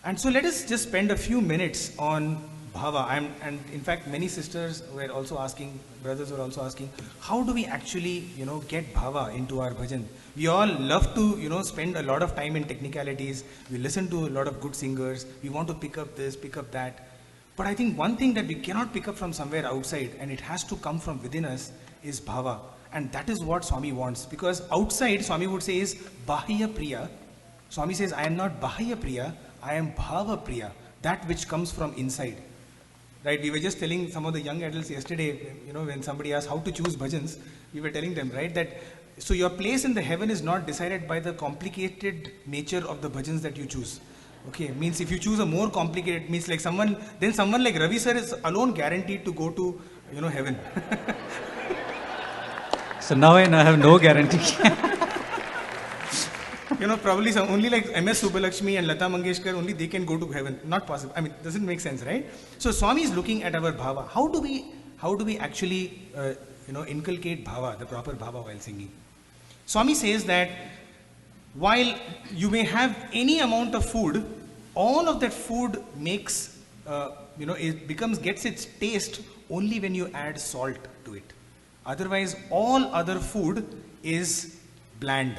And so let us just spend a few minutes on Bhava. And in fact, many sisters were also asking, brothers were also asking, how do we actually, get Bhava into our bhajan? We all love to, spend a lot of time in technicalities. We listen to a lot of good singers. We want to pick up this, pick up that. But I think one thing that we cannot pick up from somewhere outside, and it has to come from within us, is Bhava. And that is what Swami wants. Because outside, Swami would say is Bahya Priya. Swami says, I am not Bahya Priya, I am Bhava Priya, that which comes from inside. Right? We were just telling some of the young adults yesterday, when somebody asked how to choose bhajans, we were telling them, right, that so your place in the heaven is not decided by the complicated nature of the bhajans that you choose. Okay, means if you choose a more complicated, means like someone like Ravi sir is alone guaranteed to go to, heaven. So now I have no guarantee. Probably only like MS Subbulakshmi and Lata Mangeshkar, only they can go to heaven. Not possible. I mean, doesn't make sense, right? So Swami is looking at our bhava. How do we actually, inculcate bhava, the proper bhava while singing? Swami says that while you may have any amount of food, all of that food makes, gets its taste only when you add salt to it. Otherwise, all other food is bland.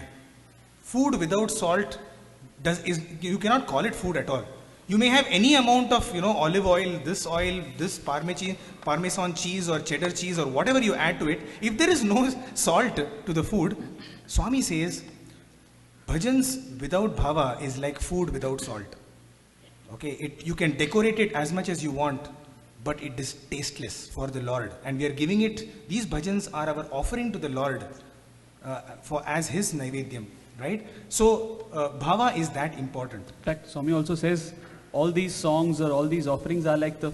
Food without salt you cannot call it food at all. You may have any amount of olive oil, this parmesan cheese or cheddar cheese or whatever you add to it. If there is no salt to the food, Swami says, bhajans without bhava is like food without salt. Okay, you can decorate it as much as you want, but it is tasteless for the Lord. And we are giving it, these bhajans are our offering to the Lord as His Naivedyam. Right? So, bhava is that important. In fact, Swami also says all these songs or all these offerings are like the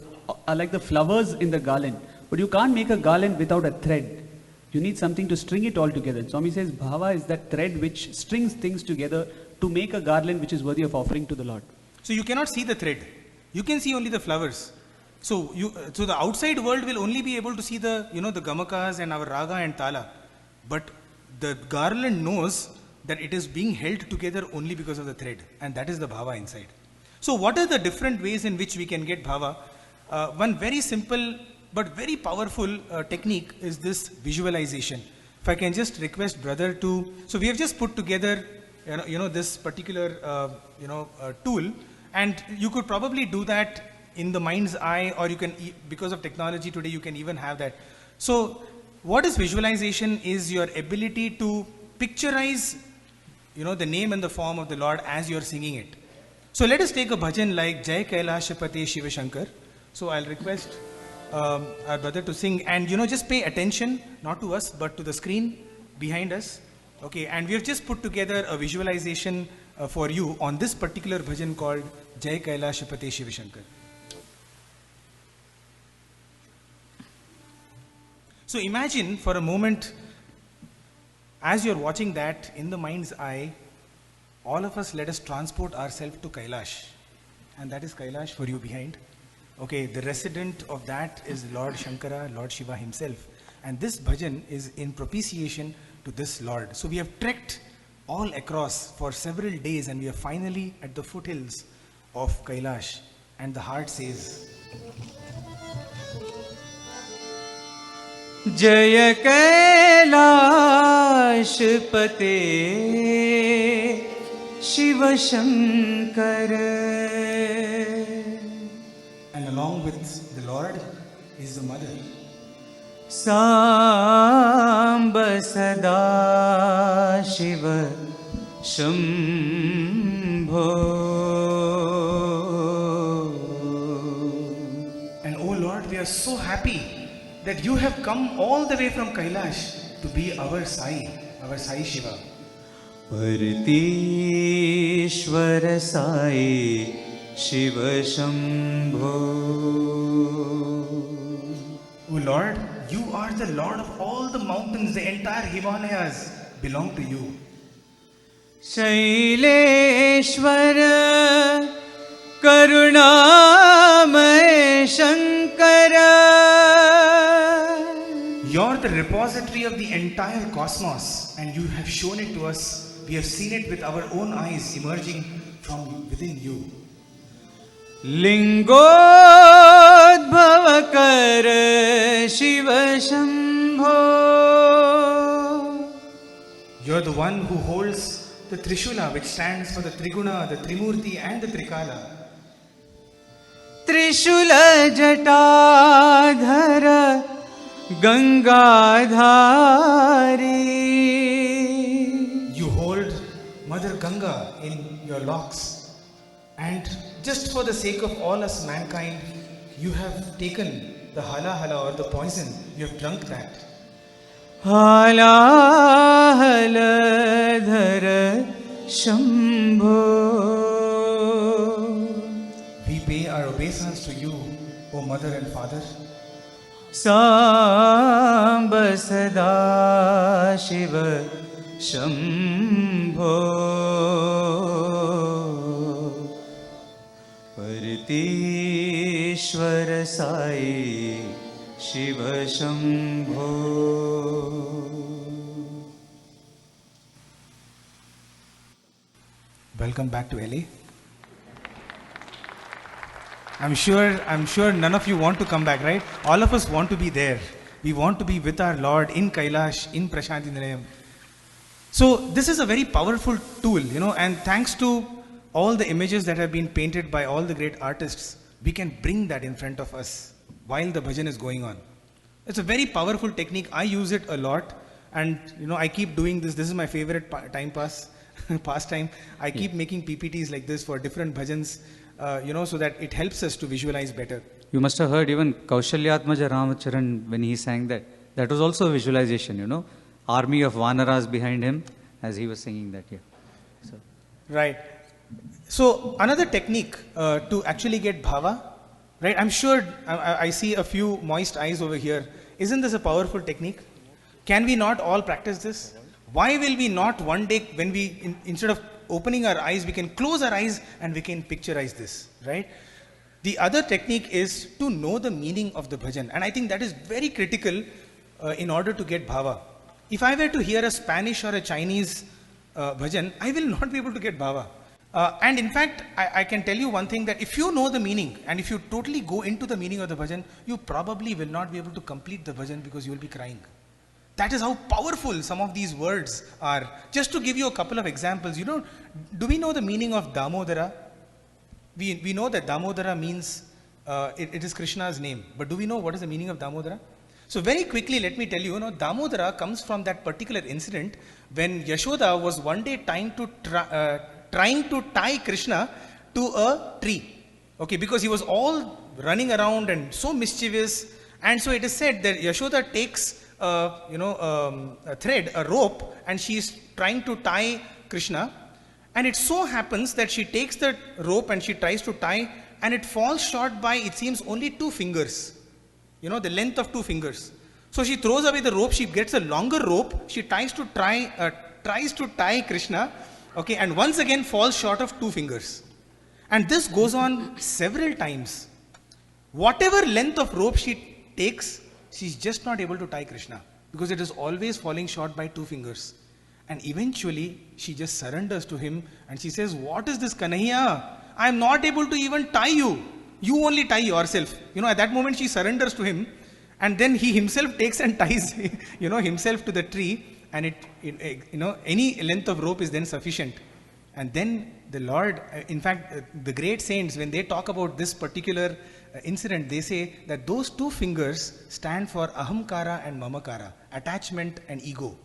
flowers in the garland. But you can't make a garland without a thread. You need something to string it all together. Swami says bhava is that thread which strings things together to make a garland which is worthy of offering to the Lord. So you cannot see the thread. You can see only the flowers. So the outside world will only be able to see the the gamakas and our raga and tala. But the garland knows that it is being held together only because of the thread, and that is the bhava inside. So what are the different ways in which we can get bhava? One very simple but very powerful technique is this visualization. If I can just request brother to, so we have just put together this particular tool, and you could probably do that in the mind's eye, or you can, because of technology today, you can even have that. So what is visualization is your ability to picturize the name and the form of the Lord as you are singing it. So let us take a bhajan like Jai Kailashapate Shiva Shankar. So I'll request our brother to sing, and just pay attention, not to us, but to the screen behind us. Okay, and we have just put together a visualization for you on this particular bhajan called Jai Kailashapate Shiva Shankar. So imagine for a moment, as you're watching that in the mind's eye, all of us, let us transport ourselves to Kailash. And that is Kailash for you behind. Okay, the resident of that is Lord Shankara, Lord Shiva himself. And this bhajan is in propitiation to this Lord. So we have trekked all across for several days, and we are finally at the foothills of Kailash. And the heart says, Jaya Kailashpate Shiva Shankar. And along with the Lord is the mother. Samba Sada Shiva Shambho. And oh Lord, we are so happy that you have come all the way from Kailash to be our Sai Shiva. Partishwara Sai Shiva Shambho. Oh Lord, you are the Lord of all the mountains, the entire Himalayas belong to you. Shaileshwara Karunamay Shankara. You're the repository of the entire cosmos, and you have shown it to us. We have seen it with our own eyes emerging from within you. लिङ्गोद्भवकर Shiv Shambho You're the one who holds the Trishula, which stands for the Triguna, the Trimurti and the Trikala. त्रिशूल Jatadhar Gangadhari You hold Mother Ganga in your locks, and just for the sake of all us mankind, you have taken the hala hala or the poison, you have drunk that. हालाहलधर Shambho We pay our obeisance to you, O Mother and Father. Samba सदा Shiv Shambho परतीश्वर Sai Shiv Shambho Welcome back to LA. I'm sure none of you want to come back, right? All of us want to be there. We want to be with our Lord in Kailash, in Prashanti Nilayam. So this is a very powerful tool, and thanks to all the images that have been painted by all the great artists, we can bring that in front of us while the bhajan is going on. It's a very powerful technique. I use it a lot, and I keep doing this. This is my favorite pastime. I keep making PPTs like this for different bhajans, so that it helps us to visualize better. You must have heard even Kaushalyatmaja Ramacharan when he sang that. That was also a visualization, army of Vanaras behind him as he was singing that here. So. Right. So another technique to actually get bhava, right? I'm sure I see a few moist eyes over here. Isn't this a powerful technique? Can we not all practice this? Why will we not one day, when we, instead of opening our eyes, we can close our eyes and we can picturize this, right? The other technique is to know the meaning of the bhajan. And I think that is very critical in order to get bhava. If I were to hear a Spanish or a Chinese bhajan, I will not be able to get bhava. And in fact, I can tell you one thing, that if you know the meaning and if you totally go into the meaning of the bhajan, you probably will not be able to complete the bhajan because you will be crying. That is how powerful some of these words are. Just to give you a couple of examples, do we know the meaning of Damodara? We know that Damodara means, it is Krishna's name. But do we know what is the meaning of Damodara? So very quickly, let me tell you, Damodara comes from that particular incident when Yashoda was one day trying to tie Krishna to a tree. Okay, because he was all running around and so mischievous. And so it is said that Yashoda takes a thread, a rope, and she is trying to tie Krishna. And it so happens that she takes the rope and she tries to tie, and it falls short by, it seems, only 2 fingers. The length of 2 fingers. So she throws away the rope, she gets a longer rope, she tries to tie Krishna, okay, and once again falls short of 2 fingers. And this goes on several times. Whatever length of rope she takes, she's just not able to tie Krishna because it is always falling short by 2 fingers. And eventually, she just surrenders to him and she says, "What is this, Kanhaiya? I am not able to even tie you. You only tie yourself." At that moment, she surrenders to him, and then he himself takes and ties, himself to the tree, and any length of rope is then sufficient. And then the Lord, in fact, the great saints, when they talk about this particular incident, they say that those 2 fingers stand for ahamkara and mamakara, attachment and ego.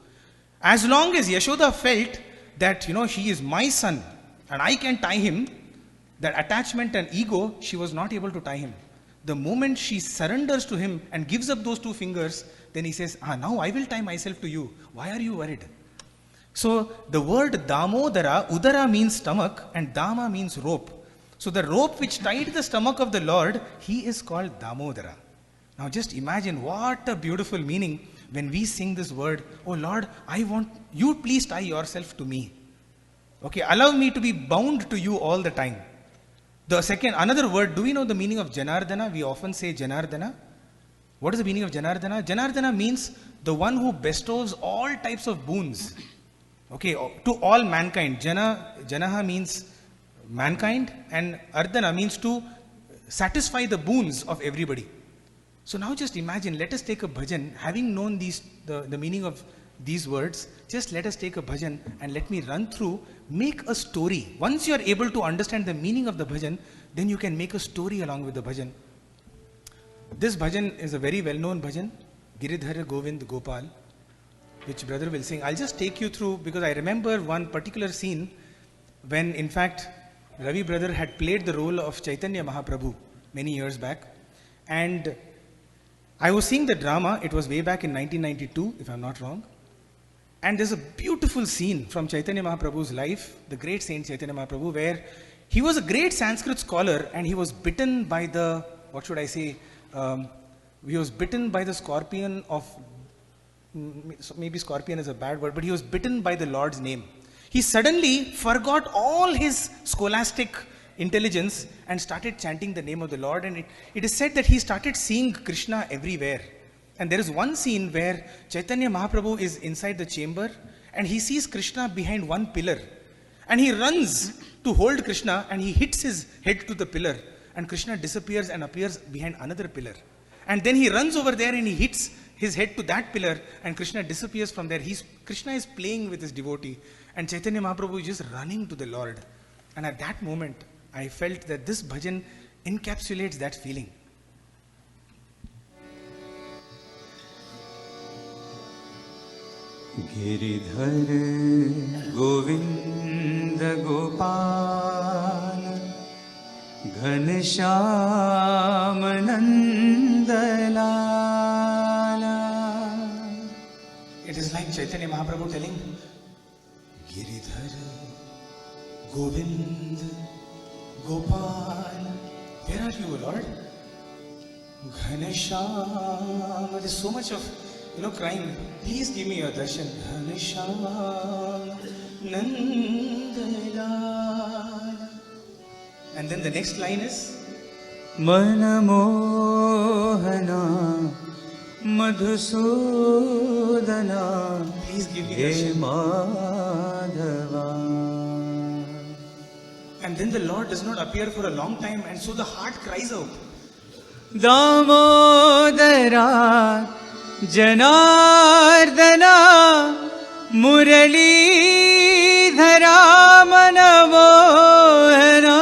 As long as Yashoda felt that, he is my son and I can tie him, that attachment and ego, she was not able to tie him. The moment she surrenders to him and gives up those 2 fingers, then he says, "Now I will tie myself to you. Why are you worried?" So the word Damodara, Udara means stomach and Dama means rope. So the rope which tied the stomach of the Lord, he is called Damodara. Now just imagine what a beautiful meaning when we sing this word, "Oh Lord, I want you, please tie yourself to me. Okay, allow me to be bound to you all the time." Another word, do we know the meaning of Janardana? We often say Janardana. What is the meaning of Janardana? Janardana means the one who bestows all types of boons. Okay, to all mankind. Janaha means mankind, and Ardana means to satisfy the boons of everybody. So now just imagine, let us take a bhajan, having known the meaning of these words, just let us take a bhajan and let me run through, make a story. Once you are able to understand the meaning of the bhajan, then you can make a story along with the bhajan. This bhajan is a very well-known bhajan, Giridhara Govind Gopal, which brother will sing. I'll just take you through, because I remember one particular scene when in fact Ravi brother had played the role of Chaitanya Mahaprabhu many years back, and I was seeing the drama. It was way back in 1992, if I'm not wrong. And there's a beautiful scene from Chaitanya Mahaprabhu's life, the great Saint Chaitanya Mahaprabhu, where he was a great Sanskrit scholar and he was bitten by the, what should I say, he was bitten by the scorpion of, maybe scorpion is a bad word, but he was bitten by the Lord's name. He suddenly forgot all his scholastic intelligence and started chanting the name of the Lord, and it is said that he started seeing Krishna everywhere. And there is one scene where Chaitanya Mahaprabhu is inside the chamber and he sees Krishna behind one pillar, and he runs to hold Krishna and he hits his head to the pillar, and Krishna disappears and appears behind another pillar. And then he runs over there and he hits his head to that pillar, and Krishna disappears from there. Krishna is playing with his devotee and Chaitanya Mahaprabhu is just running to the Lord. And at that moment I felt that this bhajan encapsulates that feeling. Giridhar Govind Gopal Ghanshyam Nandlala. It is like Chaitanya Mahaprabhu telling, Giridhar Govind Gopal, where are you, Lord? Ghanesham, there's so much of crying. Please give me your darshan. Ghanesham Nandalal. And then the next line is Manamohana Madhusudana. Please give me He darshan. Madhava. And then the Lord does not appear for a long time, and so the heart cries out. Damodara Janardana Muralidhara Manamohana.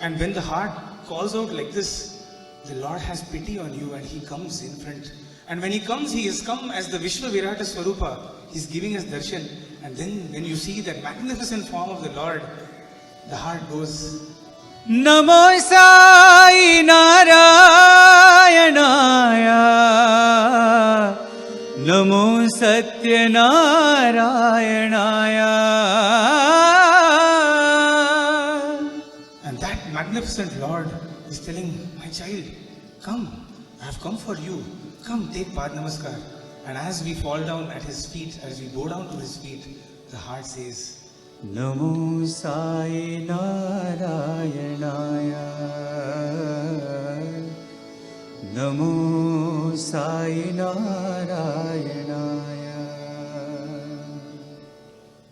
And when the heart calls out like this, the Lord has pity on you and He comes in front. And when He comes, He has come as the Vishwa Virata Swarupa. He's giving us darshan. And then when you see that magnificent form of the Lord, the heart goes, Namo Sai Narayanaya Namo Satya Narayanaya. and that magnificent Lord is telling, my child, come, I have come for you. Come, take Pad Namaskar. And as we fall down at His feet, as we go down to His feet, the heart says, Namo Sai Narayanaya Namo Sai Narayanaya.